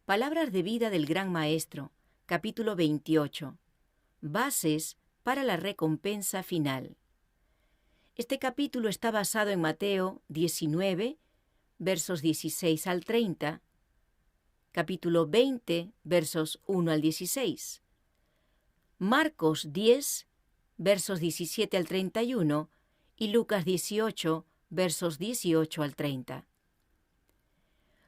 Palabras de vida del Gran Maestro, capítulo 28. Bases para la recompensa final. Este capítulo está basado en Mateo 19, versos 16 al 30, capítulo 20, versos 1 al 16, Marcos 10, versos 17 al 31 y Lucas 18, versos 18 al 30.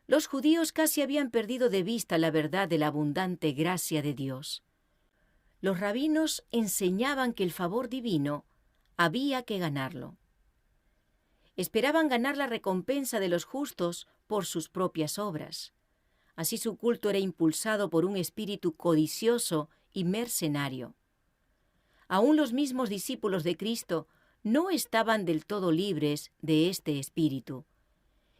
Los judíos casi habían perdido de vista la verdad de la abundante gracia de Dios. Los rabinos enseñaban que el favor divino había que ganarlo. Esperaban ganar la recompensa de los justos por sus propias obras. Así su culto era impulsado por un espíritu codicioso y mercenario. Aún los mismos discípulos de Cristo no estaban del todo libres de este espíritu,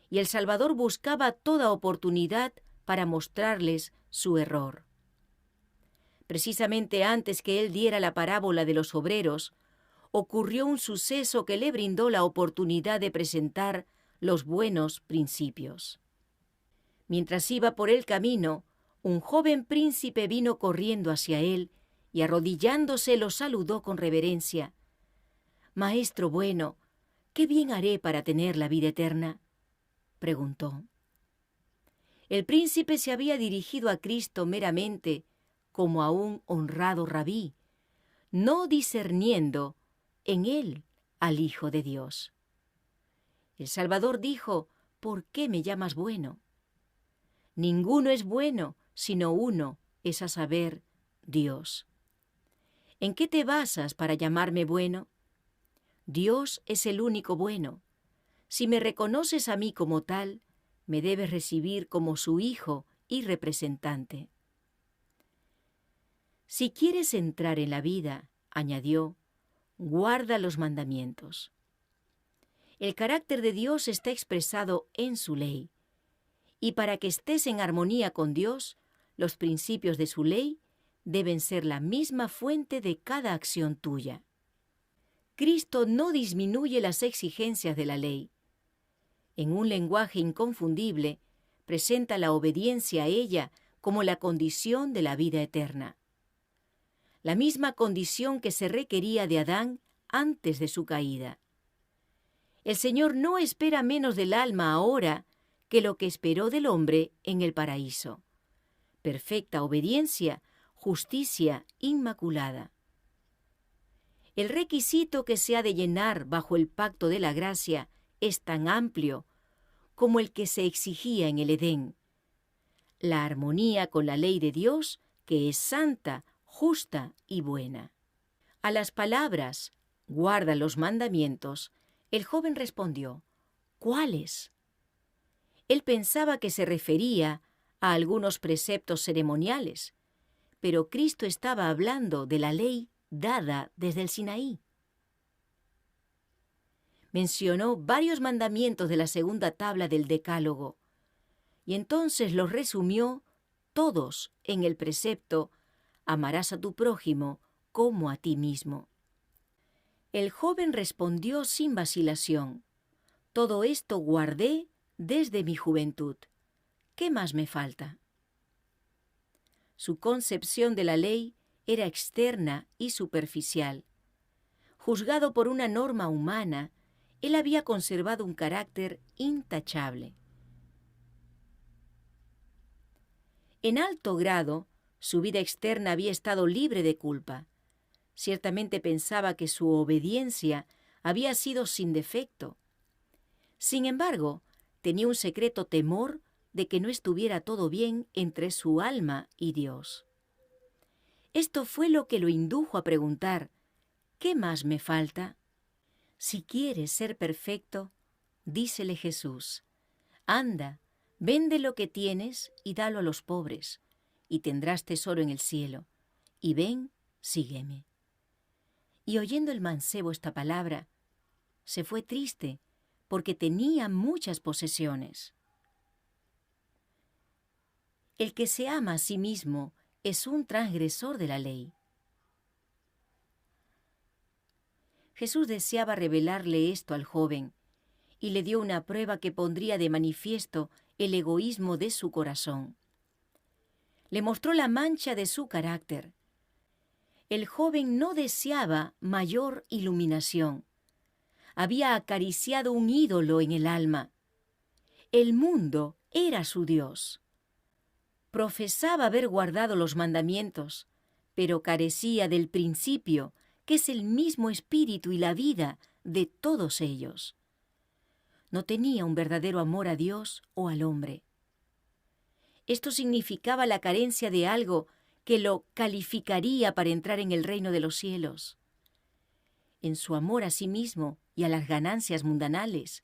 y el Salvador buscaba toda oportunidad para mostrarles su error. Precisamente antes que él diera la parábola de los obreros, ocurrió un suceso que le brindó la oportunidad de presentar los buenos principios. Mientras iba por el camino, un joven príncipe vino corriendo hacia él y arrodillándose lo saludó con reverencia. «Maestro bueno, ¿qué bien haré para tener la vida eterna?», preguntó. El príncipe se había dirigido a Cristo meramente como a un honrado rabí, no discerniendo en él al Hijo de Dios. El Salvador dijo: «¿Por qué me llamas bueno? Ninguno es bueno, sino uno, es a saber, Dios. ¿En qué te basas para llamarme bueno? Dios es el único bueno. Si me reconoces a mí como tal, me debes recibir como su hijo y representante». Si quieres entrar en la vida, añadió, guarda los mandamientos. El carácter de Dios está expresado en su ley, y para que estés en armonía con Dios, los principios de su ley deben ser la misma fuente de cada acción tuya. Cristo no disminuye las exigencias de la ley. En un lenguaje inconfundible, presenta la obediencia a ella como la condición de la vida eterna. La misma condición que se requería de Adán antes de su caída. El Señor no espera menos del alma ahora que lo que esperó del hombre en el paraíso. Perfecta obediencia, justicia inmaculada. El requisito que se ha de llenar bajo el pacto de la gracia es tan amplio como el que se exigía en el Edén. La armonía con la ley de Dios, que es santa, justa y buena. A las palabras, guarda los mandamientos, el joven respondió, ¿cuáles? Él pensaba que se refería a algunos preceptos ceremoniales, pero Cristo estaba hablando de la ley dada desde el Sinaí. Mencionó varios mandamientos de la segunda tabla del Decálogo, y entonces los resumió todos en el precepto: amarás a tu prójimo como a ti mismo. El joven respondió sin vacilación: todo esto guardé desde mi juventud. ¿Qué más me falta? Su concepción de la ley era externa y superficial. Juzgado por una norma humana, él había conservado un carácter intachable. En alto grado, su vida externa había estado libre de culpa. Ciertamente pensaba que su obediencia había sido sin defecto. Sin embargo, tenía un secreto temor de que no estuviera todo bien entre su alma y Dios. Esto fue lo que lo indujo a preguntar: ¿qué más me falta? Si quieres ser perfecto, dícele Jesús, anda, vende lo que tienes y dalo a los pobres, y tendrás tesoro en el cielo, y ven, sígueme. Y oyendo el mancebo esta palabra, se fue triste, porque tenía muchas posesiones. El que se ama a sí mismo es un transgresor de la ley. Jesús deseaba revelarle esto al joven, y le dio una prueba que pondría de manifiesto el egoísmo de su corazón. Le mostró la mancha de su carácter. El joven no deseaba mayor iluminación. Había acariciado un ídolo en el alma. El mundo era su Dios. Profesaba haber guardado los mandamientos, pero carecía del principio, que es el mismo espíritu y la vida de todos ellos. No tenía un verdadero amor a Dios o al hombre. Esto significaba la carencia de algo que lo calificaría para entrar en el reino de los cielos. En su amor a sí mismo y a las ganancias mundanales,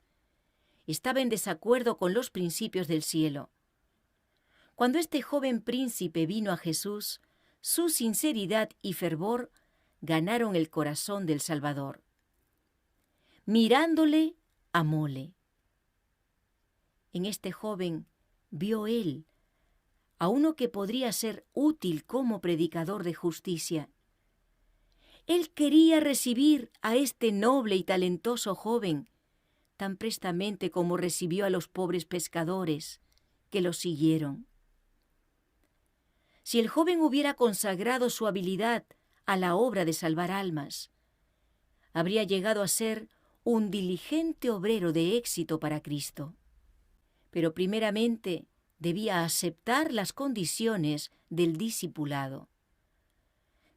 estaba en desacuerdo con los principios del cielo. Cuando este joven príncipe vino a Jesús, su sinceridad y fervor ganaron el corazón del Salvador. Mirándole, amóle. En este joven vio él a uno que podría ser útil como predicador de justicia. Él quería recibir a este noble y talentoso joven tan prestamente como recibió a los pobres pescadores que lo siguieron. Si el joven hubiera consagrado su habilidad a la obra de salvar almas, habría llegado a ser un diligente obrero de éxito para Cristo. Pero primeramente debía aceptar las condiciones del discipulado.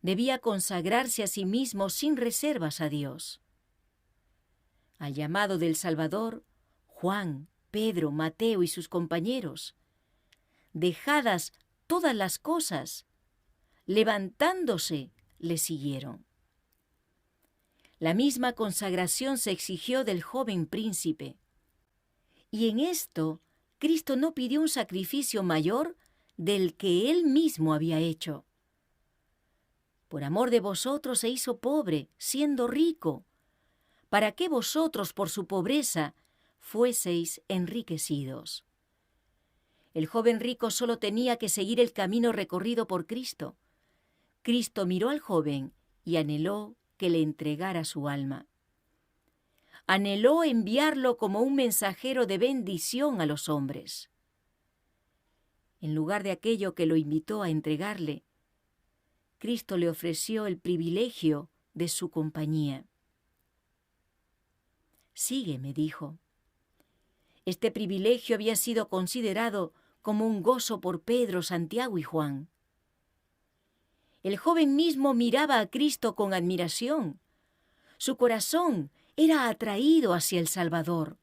Debía consagrarse a sí mismo sin reservas a Dios. Al llamado del Salvador, Juan, Pedro, Mateo y sus compañeros, dejadas todas las cosas, levantándose, le siguieron. La misma consagración se exigió del joven príncipe. Y en esto, Cristo no pidió un sacrificio mayor del que Él mismo había hecho. Por amor de vosotros se hizo pobre, siendo rico, para que vosotros por su pobreza fueseis enriquecidos. El joven rico solo tenía que seguir el camino recorrido por Cristo. Cristo miró al joven y anheló que le entregara su alma. Anheló enviarlo como un mensajero de bendición a los hombres. En lugar de aquello que lo invitó a entregarle, Cristo le ofreció el privilegio de su compañía. Sígueme, dijo. Este privilegio había sido considerado como un gozo por Pedro, Santiago y Juan. El joven mismo miraba a Cristo con admiración. Su corazón era atraído hacia el Salvador,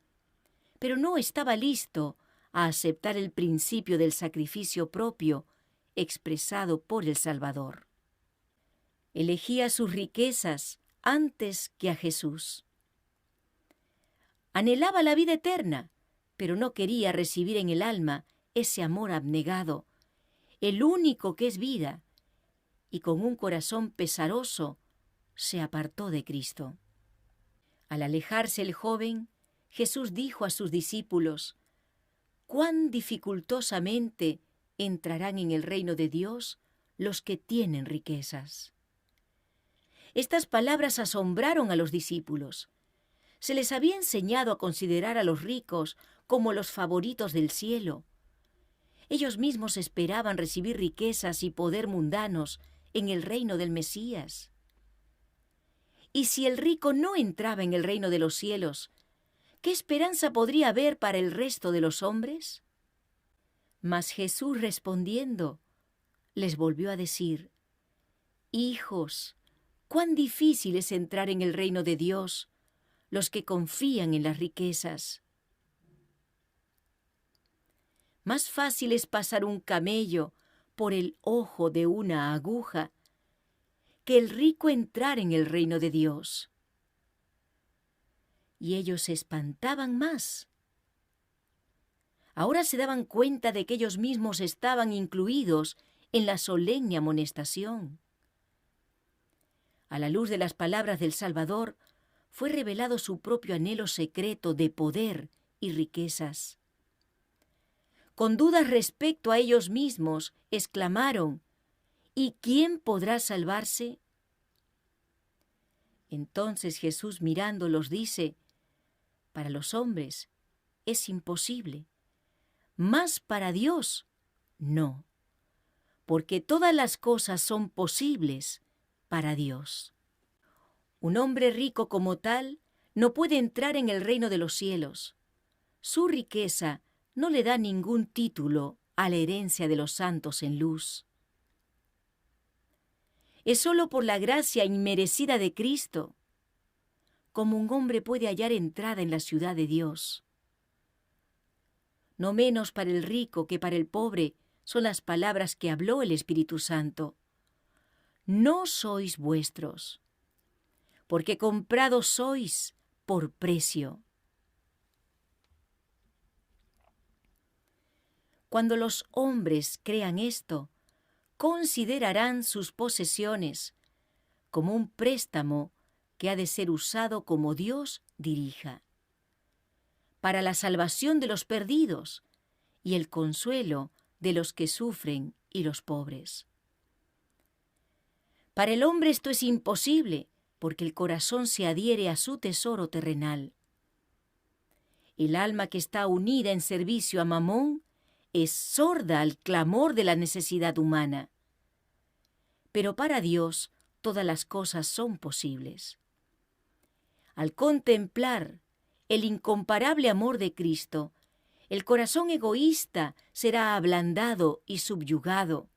pero no estaba listo a aceptar el principio del sacrificio propio expresado por el Salvador. Elegía sus riquezas antes que a Jesús. Anhelaba la vida eterna, pero no quería recibir en el alma ese amor abnegado, el único que es vida, y con un corazón pesaroso se apartó de Cristo. Al alejarse el joven, Jesús dijo a sus discípulos: «¿Cuán dificultosamente entrarán en el reino de Dios los que tienen riquezas?» Estas palabras asombraron a los discípulos. Se les había enseñado a considerar a los ricos como los favoritos del cielo. Ellos mismos esperaban recibir riquezas y poder mundanos en el reino del Mesías. Y si el rico no entraba en el reino de los cielos, ¿qué esperanza podría haber para el resto de los hombres? Mas Jesús, respondiendo, les volvió a decir: «Hijos, cuán difícil es entrar en el reino de Dios los que confían en las riquezas. Más fácil es pasar un camello por el ojo de una aguja que el rico entrar en el reino de Dios». Y ellos se espantaban más. Ahora se daban cuenta de que ellos mismos estaban incluidos en la solemne amonestación. A la luz de las palabras del Salvador, fue revelado su propio anhelo secreto de poder y riquezas. Con dudas respecto a ellos mismos, exclamaron: «¿Y quién podrá salvarse?». Entonces Jesús, mirándolos, dice: «Para los hombres es imposible, mas para Dios no, porque todas las cosas son posibles para Dios. Un hombre rico como tal no puede entrar en el reino de los cielos. Su riqueza no le da ningún título a la herencia de los santos en luz. Es sólo por la gracia inmerecida de Cristo como un hombre puede hallar entrada en la ciudad de Dios. No menos para el rico que para el pobre son las palabras que habló el Espíritu Santo. No sois vuestros, porque comprados sois por precio. Cuando los hombres crean esto, considerarán sus posesiones como un préstamo que ha de ser usado como Dios dirija, para la salvación de los perdidos y el consuelo de los que sufren y los pobres. Para el hombre esto es imposible, porque el corazón se adhiere a su tesoro terrenal. El alma que está unida en servicio a Mamón es sorda al clamor de la necesidad humana. Pero para Dios todas las cosas son posibles. Al contemplar el incomparable amor de Cristo, el corazón egoísta será ablandado y subyugado.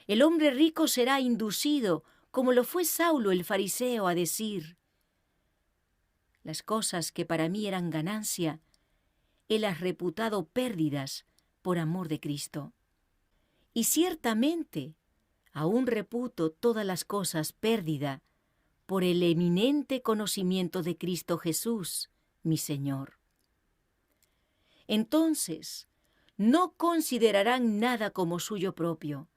El hombre rico será inducido, como lo fue Saulo el fariseo, a decir: las cosas que para mí eran ganancia, he las reputado pérdidas por amor de Cristo. Y ciertamente, aún reputo todas las cosas pérdida por el eminente conocimiento de Cristo Jesús, mi Señor. Entonces, no considerarán nada como suyo propio.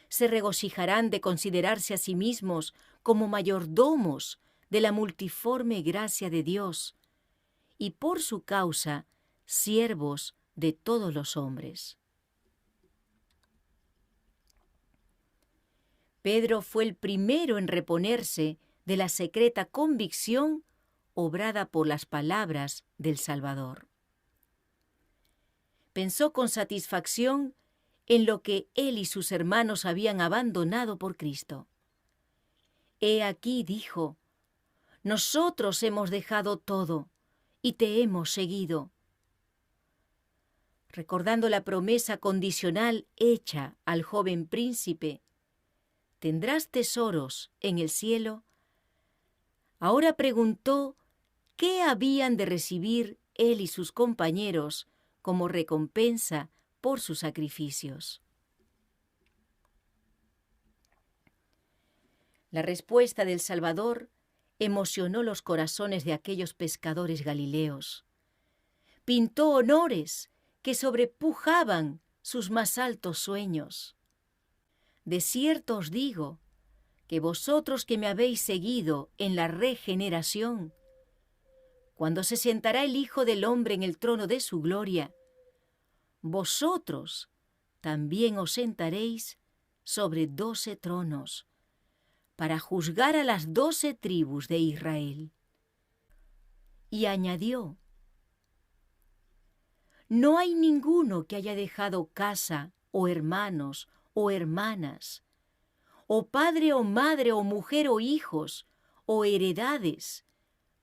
Se regocijarán de considerarse a sí mismos como mayordomos de la multiforme gracia de Dios, y por su causa, siervos de todos los hombres. Pedro fue el primero en reponerse de la secreta convicción obrada por las palabras del Salvador. Pensó con satisfacción en lo que él y sus hermanos habían abandonado por Cristo. He aquí, dijo, nosotros hemos dejado todo y te hemos seguido. Recordando la promesa condicional hecha al joven príncipe, ¿tendrás tesoros en el cielo? Ahora preguntó qué habían de recibir él y sus compañeros como recompensa por sus sacrificios. La respuesta del Salvador emocionó los corazones de aquellos pescadores galileos. Pintó honores que sobrepujaban sus más altos sueños. De cierto os digo que vosotros que me habéis seguido en la regeneración, cuando se sentará el Hijo del Hombre en el trono de su gloria, vosotros también os sentaréis sobre 12 tronos, para juzgar a las 12 tribus de Israel. Y añadió: no hay ninguno que haya dejado casa, o hermanos, o hermanas, o padre o madre, o mujer o hijos, o heredades,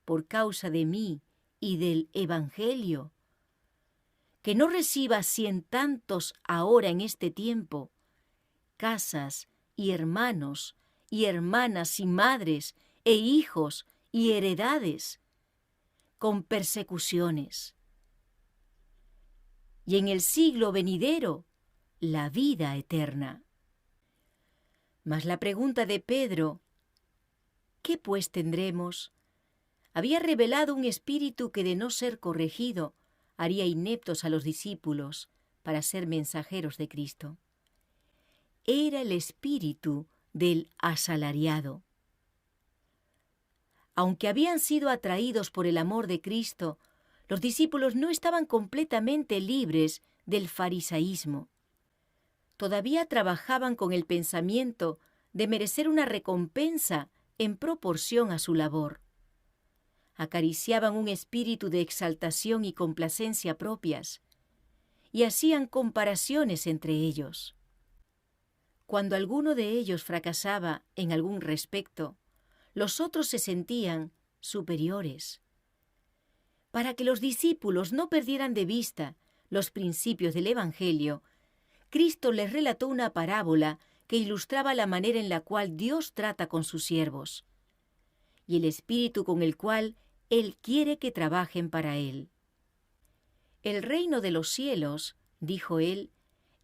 por causa de mí y del Evangelio, que no reciba 100 tantos ahora en este tiempo, casas y hermanos y hermanas y madres e hijos y heredades, con persecuciones. Y en el siglo venidero, la vida eterna. Mas la pregunta de Pedro, ¿qué pues tendremos?, había revelado un espíritu que, de no ser corregido, haría ineptos a los discípulos para ser mensajeros de Cristo. Era el espíritu del asalariado. Aunque habían sido atraídos por el amor de Cristo, los discípulos no estaban completamente libres del farisaísmo. Todavía trabajaban con el pensamiento de merecer una recompensa en proporción a su labor. Acariciaban un espíritu de exaltación y complacencia propias, y hacían comparaciones entre ellos. Cuando alguno de ellos fracasaba en algún respecto, los otros se sentían superiores. Para que los discípulos no perdieran de vista los principios del Evangelio, Cristo les relató una parábola que ilustraba la manera en la cual Dios trata con sus siervos y el espíritu con el cual Él quiere que trabajen para Él. El reino de los cielos, dijo Él,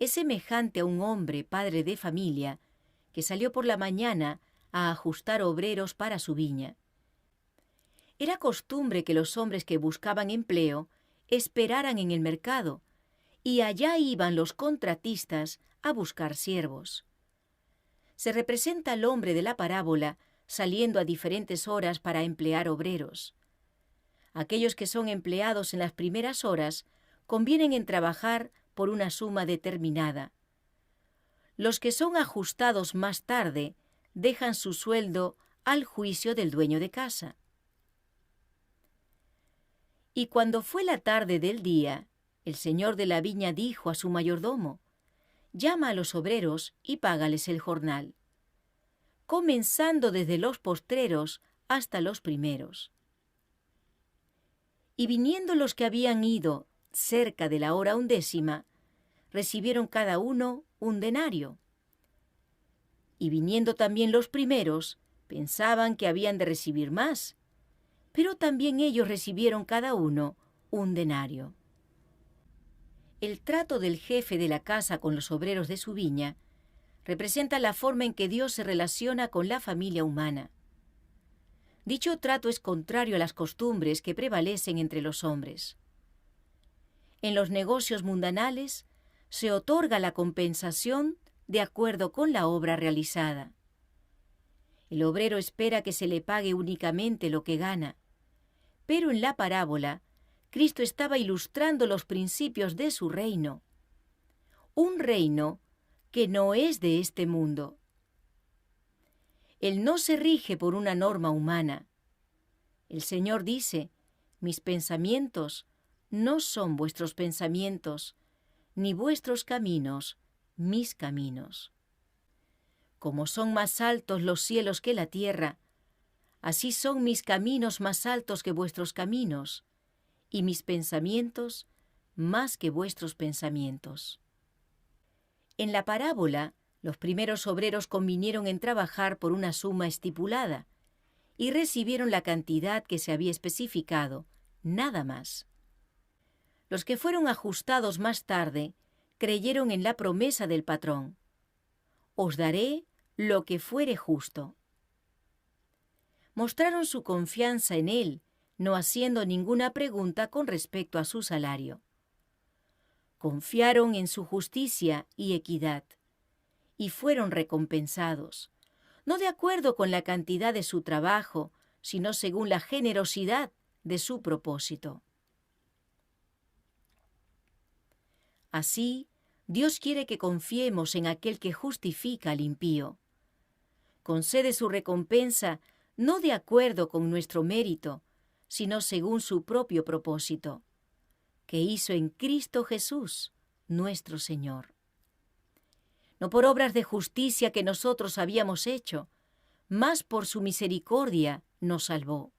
es semejante a un hombre, padre de familia, que salió por la mañana a ajustar obreros para su viña. Era costumbre que los hombres que buscaban empleo esperaran en el mercado, y allá iban los contratistas a buscar siervos. Se representa al hombre de la parábola saliendo a diferentes horas para emplear obreros. Aquellos que son empleados en las primeras horas convienen en trabajar por una suma determinada. Los que son ajustados más tarde dejan su sueldo al juicio del dueño de casa. Y cuando fue la tarde del día, el señor de la viña dijo a su mayordomo: «Llama a los obreros y págales el jornal, comenzando desde los postreros hasta los primeros». Y viniendo los que habían ido cerca de la hora 11, recibieron cada uno 1 denario. Y viniendo también los primeros, pensaban que habían de recibir más, pero también ellos recibieron cada uno 1 denario. El trato del jefe de la casa con los obreros de su viña representa la forma en que Dios se relaciona con la familia humana. Dicho trato es contrario a las costumbres que prevalecen entre los hombres. En los negocios mundanales se otorga la compensación de acuerdo con la obra realizada. El obrero espera que se le pague únicamente lo que gana, pero en la parábola Cristo estaba ilustrando los principios de su reino, un reino que no es de este mundo. Él no se rige por una norma humana. El Señor dice: «Mis pensamientos no son vuestros pensamientos, ni vuestros caminos mis caminos». Como son más altos los cielos que la tierra, así son mis caminos más altos que vuestros caminos, y mis pensamientos más que vuestros pensamientos. En la parábola, los primeros obreros convinieron en trabajar por una suma estipulada y recibieron la cantidad que se había especificado, nada más. Los que fueron ajustados más tarde creyeron en la promesa del patrón: «Os daré lo que fuere justo». Mostraron su confianza en él, no haciendo ninguna pregunta con respecto a su salario. Confiaron en su justicia y equidad, y fueron recompensados, no de acuerdo con la cantidad de su trabajo, sino según la generosidad de su propósito. Así, Dios quiere que confiemos en aquel que justifica al impío. Concede su recompensa no de acuerdo con nuestro mérito, sino según su propio propósito, que hizo en Cristo Jesús, nuestro Señor. No por obras de justicia que nosotros habíamos hecho, mas por su misericordia nos salvó.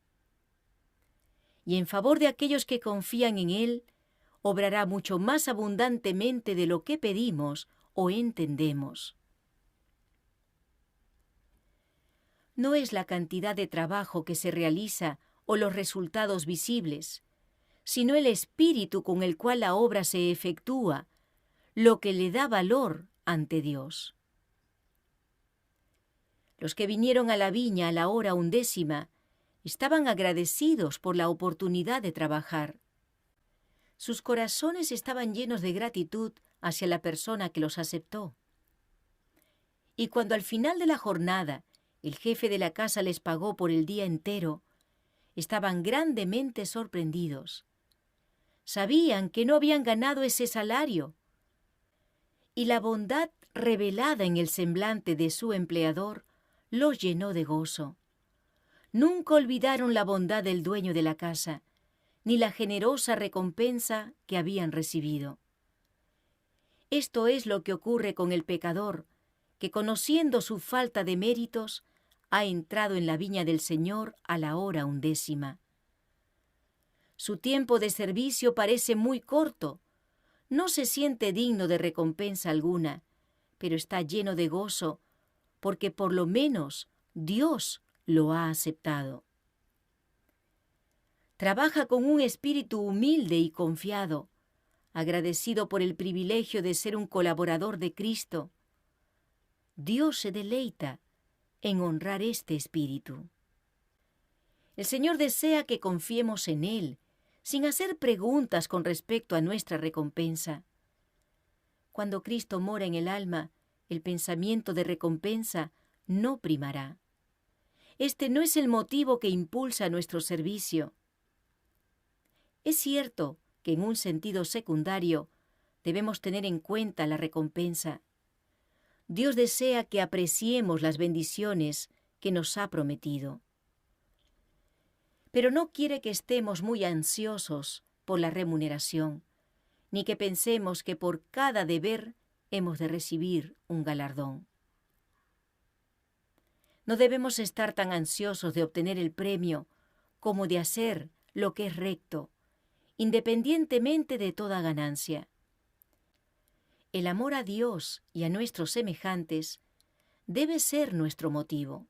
Y en favor de aquellos que confían en Él, obrará mucho más abundantemente de lo que pedimos o entendemos. No es la cantidad de trabajo que se realiza o los resultados visibles, sino el espíritu con el cual la obra se efectúa, lo que le da valor ante Dios. Los que vinieron a la viña a la hora 11 estaban agradecidos por la oportunidad de trabajar. Sus corazones estaban llenos de gratitud hacia la persona que los aceptó. Y cuando al final de la jornada el jefe de la casa les pagó por el día entero, estaban grandemente sorprendidos. Sabían que no habían ganado ese salario, y la bondad revelada en el semblante de su empleador los llenó de gozo. Nunca olvidaron la bondad del dueño de la casa, ni la generosa recompensa que habían recibido. Esto es lo que ocurre con el pecador, que conociendo su falta de méritos, ha entrado en la viña del Señor a la hora 11. Su tiempo de servicio parece muy corto, no se siente digno de recompensa alguna, pero está lleno de gozo, porque por lo menos Dios lo ha aceptado. Trabaja con un espíritu humilde y confiado, agradecido por el privilegio de ser un colaborador de Cristo. Dios se deleita en honrar este espíritu. El Señor desea que confiemos en Él, sin hacer preguntas con respecto a nuestra recompensa. Cuando Cristo mora en el alma, el pensamiento de recompensa no primará. Este no es el motivo que impulsa nuestro servicio. Es cierto que en un sentido secundario debemos tener en cuenta la recompensa. Dios desea que apreciemos las bendiciones que nos ha prometido. Pero no quiere que estemos muy ansiosos por la remuneración, ni que pensemos que por cada deber hemos de recibir un galardón. No debemos estar tan ansiosos de obtener el premio como de hacer lo que es recto, independientemente de toda ganancia. El amor a Dios y a nuestros semejantes debe ser nuestro motivo.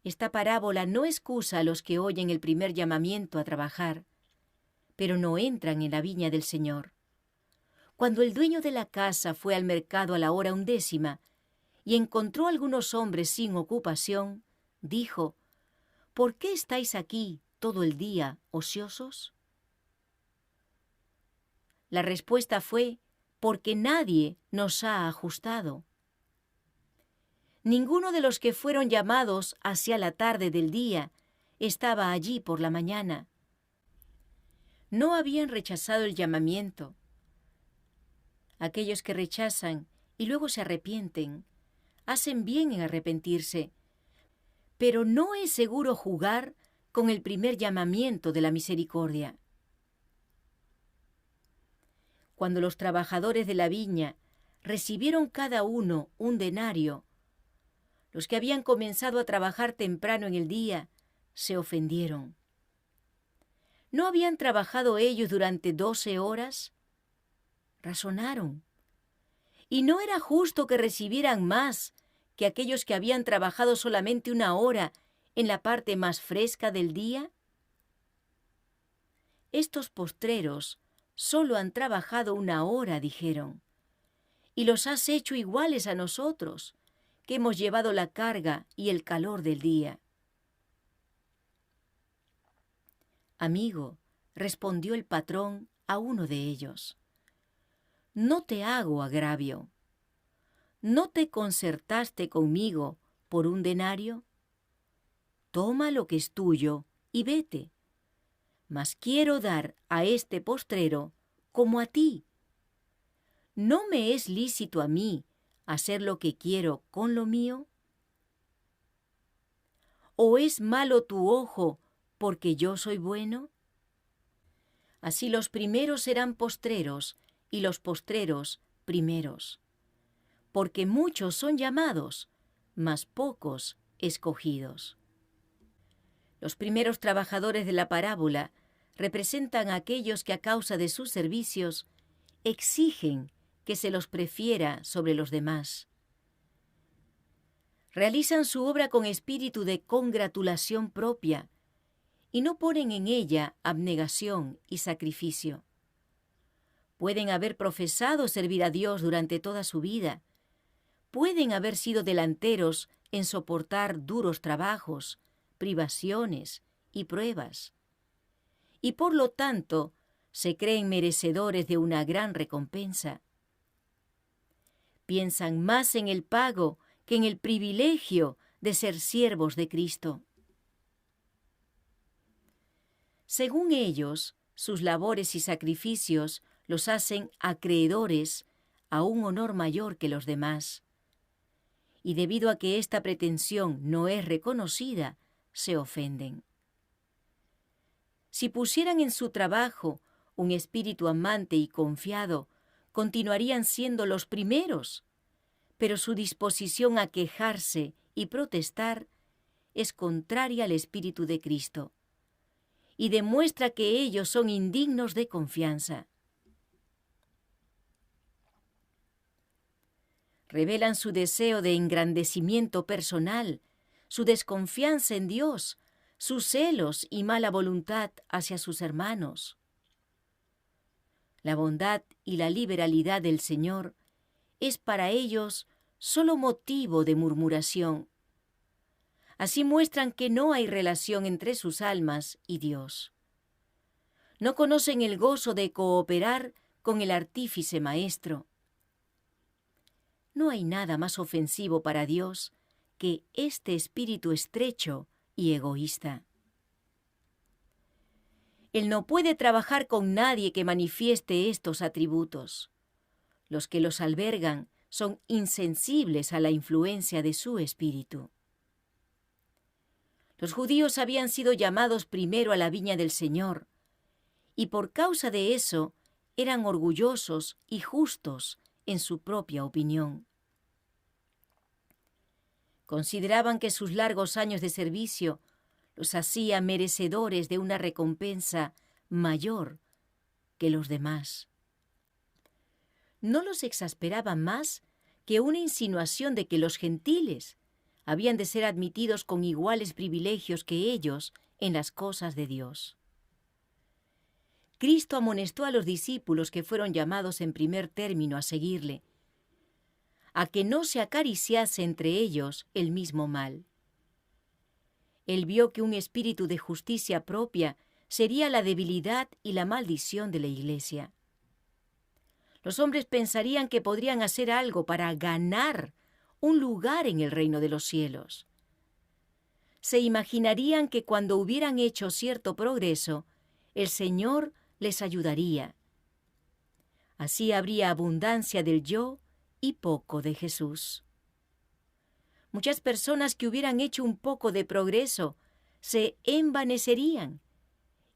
Esta parábola no excusa a los que oyen el primer llamamiento a trabajar, pero no entran en la viña del Señor. Cuando el dueño de la casa fue al mercado a la hora 11 y encontró a algunos hombres sin ocupación, dijo: ¿Por qué estáis aquí todo el día ociosos? La respuesta fue: porque nadie nos ha ajustado. Ninguno de los que fueron llamados hacia la tarde del día estaba allí por la mañana. No habían rechazado el llamamiento. Aquellos que rechazan y luego se arrepienten, hacen bien en arrepentirse, pero no es seguro jugar con el primer llamamiento de la misericordia. Cuando los trabajadores de la viña recibieron cada uno un denario, los que habían comenzado a trabajar temprano en el día se ofendieron. ¿No habían trabajado ellos durante 12 horas? Razonaron. ¿Y no era justo que recibieran más que aquellos que habían trabajado solamente 1 hora en la parte más fresca del día? Estos postreros solo han trabajado 1 hora, dijeron, y los has hecho iguales a nosotros, que hemos llevado la carga y el calor del día. Amigo, respondió el patrón a uno de ellos, no te hago agravio. ¿No te concertaste conmigo por un denario? Toma lo que es tuyo y vete. Mas quiero dar a este postrero como a ti. ¿No me es lícito a mí hacer lo que quiero con lo mío? ¿O es malo tu ojo porque yo soy bueno? Así los primeros serán postreros y los postreros primeros. Porque muchos son llamados, mas pocos escogidos. Los primeros trabajadores de la parábola representan a aquellos que a causa de sus servicios exigen que se los prefiera sobre los demás. Realizan su obra con espíritu de congratulación propia y no ponen en ella abnegación y sacrificio. Pueden haber profesado servir a Dios durante toda su vida, pueden haber sido delanteros en soportar duros trabajos, privaciones y pruebas, y por lo tanto se creen merecedores de una gran recompensa. Piensan más en el pago que en el privilegio de ser siervos de Cristo. Según ellos, sus labores y sacrificios los hacen acreedores a un honor mayor que los demás. Y debido a que esta pretensión no es reconocida, se ofenden. Si pusieran en su trabajo un espíritu amante y confiado, continuarían siendo los primeros, pero su disposición a quejarse y protestar es contraria al Espíritu de Cristo y demuestra que ellos son indignos de confianza. Revelan su deseo de engrandecimiento personal, su desconfianza en Dios, sus celos y mala voluntad hacia sus hermanos. La bondad y la liberalidad del Señor es para ellos solo motivo de murmuración. Así muestran que no hay relación entre sus almas y Dios. No conocen el gozo de cooperar con el artífice maestro. No hay nada más ofensivo para Dios que este espíritu estrecho y egoísta. Él no puede trabajar con nadie que manifieste estos atributos. Los que los albergan son insensibles a la influencia de su espíritu. Los judíos habían sido llamados primero a la viña del Señor, y por causa de eso eran orgullosos y justos en su propia opinión. Consideraban que sus largos años de servicio los hacía merecedores de una recompensa mayor que los demás. No los exasperaba más que una insinuación de que los gentiles habían de ser admitidos con iguales privilegios que ellos en las cosas de Dios. Cristo amonestó a los discípulos que fueron llamados en primer término a seguirle, a que no se acariciase entre ellos el mismo mal. Él vio que un espíritu de justicia propia sería la debilidad y la maldición de la Iglesia. Los hombres pensarían que podrían hacer algo para ganar un lugar en el reino de los cielos. Se imaginarían que cuando hubieran hecho cierto progreso, el Señor les ayudaría. Así habría abundancia del yo y poco de Jesús. Muchas personas que hubieran hecho un poco de progreso se envanecerían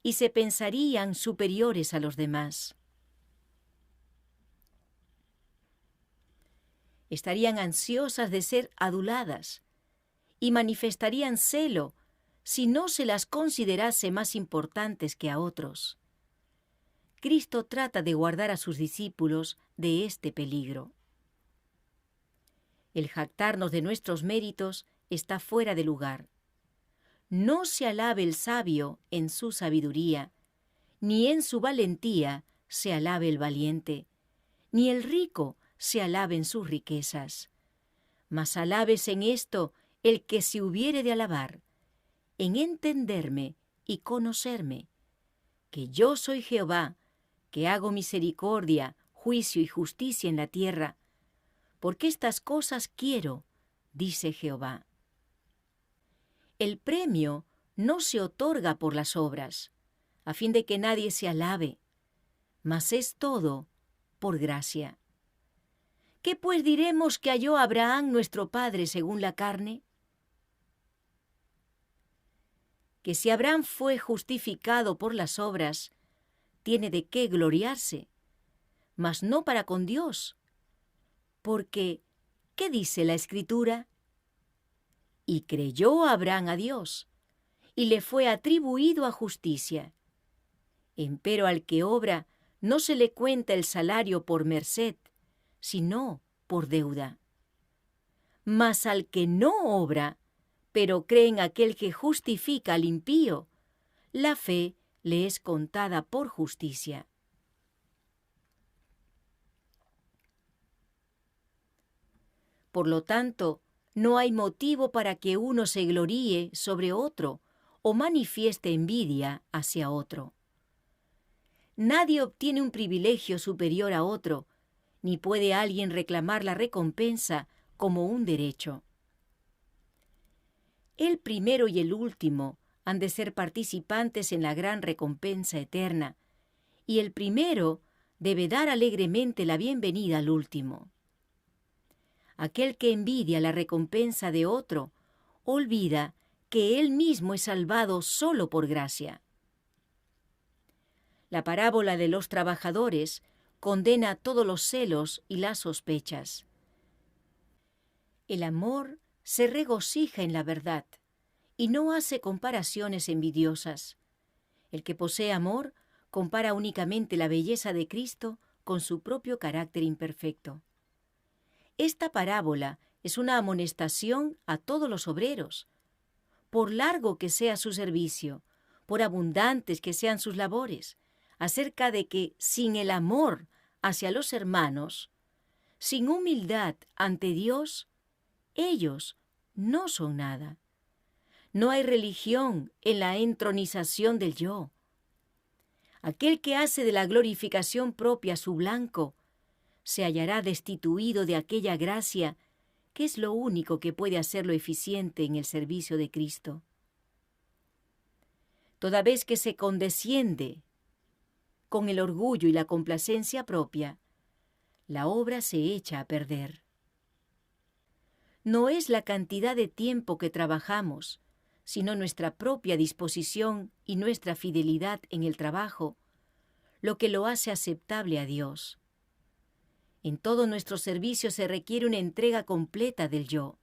y se pensarían superiores a los demás. Estarían ansiosas de ser aduladas y manifestarían celo si no se las considerase más importantes que a otros. Cristo trata de guardar a sus discípulos de este peligro. El jactarnos de nuestros méritos está fuera de lugar. No se alabe el sabio en su sabiduría, ni en su valentía se alabe el valiente, ni el rico se alabe en sus riquezas. Mas alabes en esto el que se hubiere de alabar, en entenderme y conocerme, que yo soy Jehová, que hago misericordia, juicio y justicia en la tierra, porque estas cosas quiero, dice Jehová. El premio no se otorga por las obras, a fin de que nadie se alabe, mas es todo por gracia. ¿Qué pues diremos que halló Abraham nuestro padre según la carne? Que si Abraham fue justificado por las obras, tiene de qué gloriarse, mas no para con Dios. Porque, ¿qué dice la Escritura? Y creyó Abraham a Dios, y le fue atribuido a justicia. Empero al que obra no se le cuenta el salario por merced, sino por deuda. Mas al que no obra, pero cree en aquel que justifica al impío, la fe le es contada por justicia. Por lo tanto, no hay motivo para que uno se gloríe sobre otro o manifieste envidia hacia otro. Nadie obtiene un privilegio superior a otro, ni puede alguien reclamar la recompensa como un derecho. El primero y el último han de ser participantes en la gran recompensa eterna, y el primero debe dar alegremente la bienvenida al último. Aquel que envidia la recompensa de otro, olvida que él mismo es salvado solo por gracia. La parábola de los trabajadores condena todos los celos y las sospechas. El amor se regocija en la verdad y no hace comparaciones envidiosas. El que posee amor compara únicamente la belleza de Cristo con su propio carácter imperfecto. Esta parábola es una amonestación a todos los obreros. Por largo que sea su servicio, por abundantes que sean sus labores, acerca de que sin el amor hacia los hermanos, sin humildad ante Dios, ellos no son nada. No hay religión en la entronización del yo. Aquel que hace de la glorificación propia su blanco, se hallará destituido de aquella gracia que es lo único que puede hacerlo eficiente en el servicio de Cristo. Toda vez que se condesciende con el orgullo y la complacencia propia, la obra se echa a perder. No es la cantidad de tiempo que trabajamos, sino nuestra propia disposición y nuestra fidelidad en el trabajo, lo que lo hace aceptable a Dios. En todo nuestro servicio se requiere una entrega completa del yo.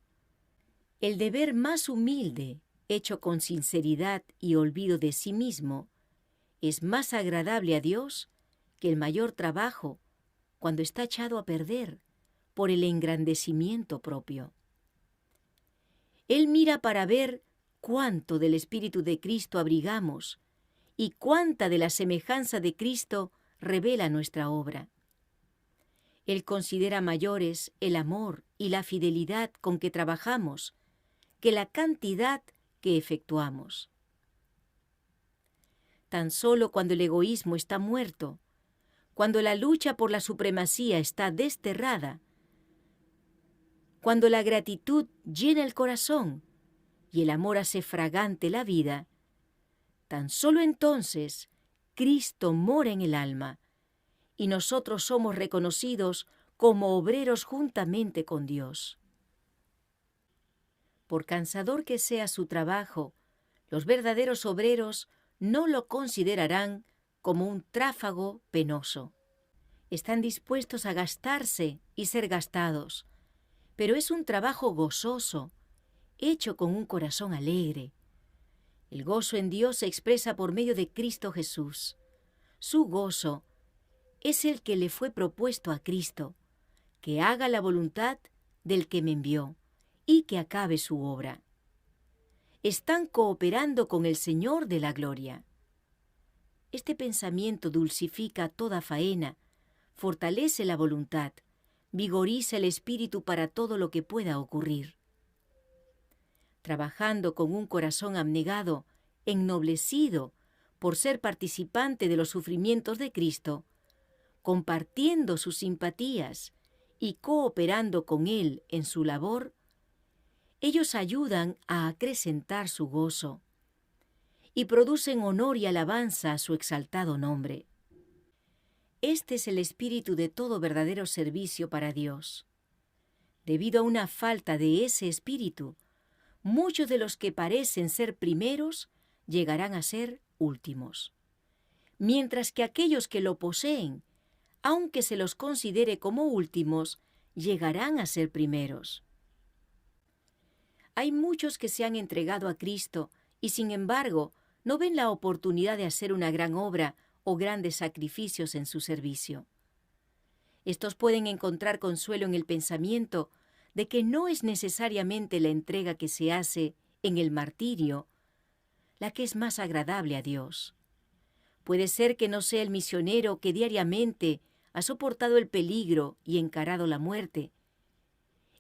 El deber más humilde, hecho con sinceridad y olvido de sí mismo, es más agradable a Dios que el mayor trabajo cuando está echado a perder por el engrandecimiento propio. Él mira para ver cuánto del Espíritu de Cristo abrigamos y cuánta de la semejanza de Cristo revela nuestra obra. Él considera mayores el amor y la fidelidad con que trabajamos que la cantidad que efectuamos. Tan solo cuando el egoísmo está muerto, cuando la lucha por la supremacía está desterrada, cuando la gratitud llena el corazón y el amor hace fragante la vida, tan solo entonces Cristo mora en el alma y nosotros somos reconocidos como obreros juntamente con Dios. Por cansador que sea su trabajo, los verdaderos obreros no lo considerarán como un tráfago penoso. Están dispuestos a gastarse y ser gastados, pero es un trabajo gozoso, hecho con un corazón alegre. El gozo en Dios se expresa por medio de Cristo Jesús. Su gozo es el que le fue propuesto a Cristo, que haga la voluntad del que me envió y que acabe su obra. Están cooperando con el Señor de la gloria. Este pensamiento dulcifica toda faena, fortalece la voluntad, vigoriza el espíritu para todo lo que pueda ocurrir. Trabajando con un corazón abnegado, ennoblecido por ser participante de los sufrimientos de Cristo, compartiendo sus simpatías y cooperando con Él en su labor, ellos ayudan a acrecentar su gozo y producen honor y alabanza a su exaltado nombre. Este es el espíritu de todo verdadero servicio para Dios. Debido a una falta de ese espíritu, muchos de los que parecen ser primeros llegarán a ser últimos, mientras que aquellos que lo poseen, aunque se los considere como últimos, llegarán a ser primeros. Hay muchos que se han entregado a Cristo y, sin embargo, no ven la oportunidad de hacer una gran obra o grandes sacrificios en su servicio. Estos pueden encontrar consuelo en el pensamiento de que no es necesariamente la entrega que se hace en el martirio la que es más agradable a Dios. Puede ser que no sea el misionero que diariamente ha soportado el peligro y encarado la muerte,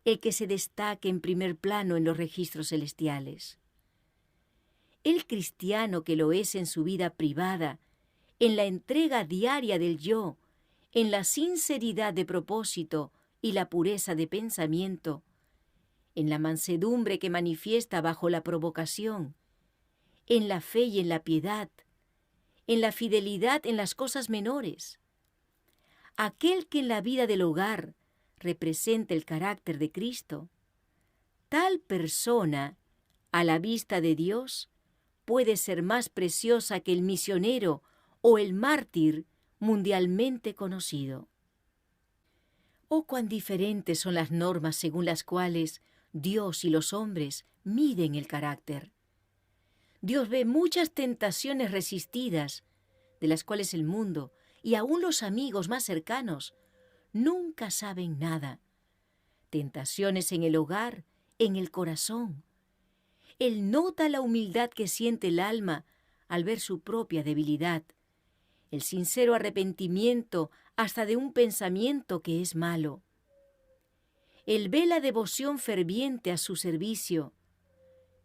el que se destaque en primer plano en los registros celestiales. El cristiano que lo es en su vida privada, en la entrega diaria del yo, en la sinceridad de propósito y la pureza de pensamiento, en la mansedumbre que manifiesta bajo la provocación, en la fe y en la piedad, en la fidelidad en las cosas menores. Aquel que en la vida del hogar representa el carácter de Cristo, tal persona, a la vista de Dios, puede ser más preciosa que el misionero o el mártir mundialmente conocido. Oh, cuán diferentes son las normas según las cuales Dios y los hombres miden el carácter. Dios ve muchas tentaciones resistidas, de las cuales el mundo y aún los amigos más cercanos nunca saben nada. Tentaciones en el hogar, en el corazón. Él nota la humildad que siente el alma al ver su propia debilidad, el sincero arrepentimiento hasta de un pensamiento que es malo. Él ve la devoción ferviente a su servicio.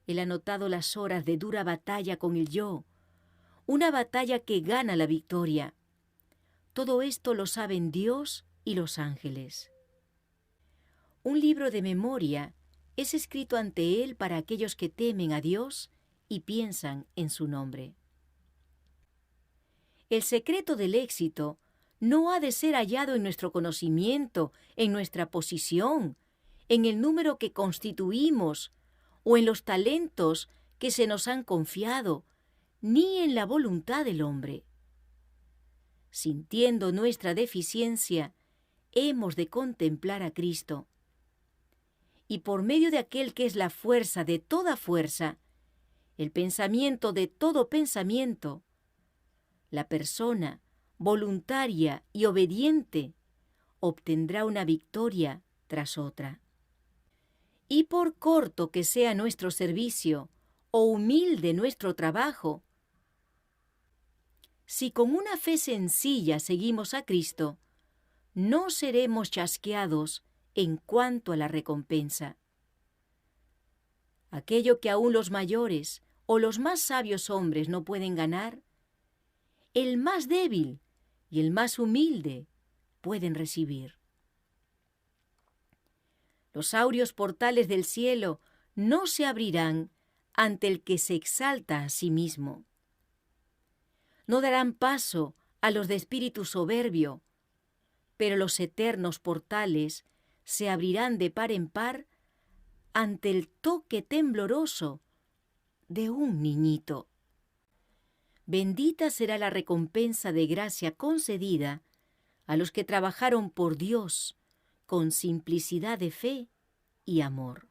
Él ha notado las horas de dura batalla con el yo, una batalla que gana la victoria. Todo esto lo saben Dios y los ángeles. Un libro de memoria es escrito ante Él para aquellos que temen a Dios y piensan en su nombre. El secreto del éxito no ha de ser hallado en nuestro conocimiento, en nuestra posición, en el número que constituimos o en los talentos que se nos han confiado, ni en la voluntad del hombre. Sintiendo nuestra deficiencia, hemos de contemplar a Cristo. Y por medio de aquel que es la fuerza de toda fuerza, el pensamiento de todo pensamiento, la persona voluntaria y obediente obtendrá una victoria tras otra. Y por corto que sea nuestro servicio o humilde nuestro trabajo, si con una fe sencilla seguimos a Cristo, no seremos chasqueados en cuanto a la recompensa. Aquello que aún los mayores o los más sabios hombres no pueden ganar, el más débil y el más humilde pueden recibir. Los áureos portales del cielo no se abrirán ante el que se exalta a sí mismo. No darán paso a los de espíritu soberbio, pero los eternos portales se abrirán de par en par ante el toque tembloroso de un niñito. Bendita será la recompensa de gracia concedida a los que trabajaron por Dios con simplicidad de fe y amor.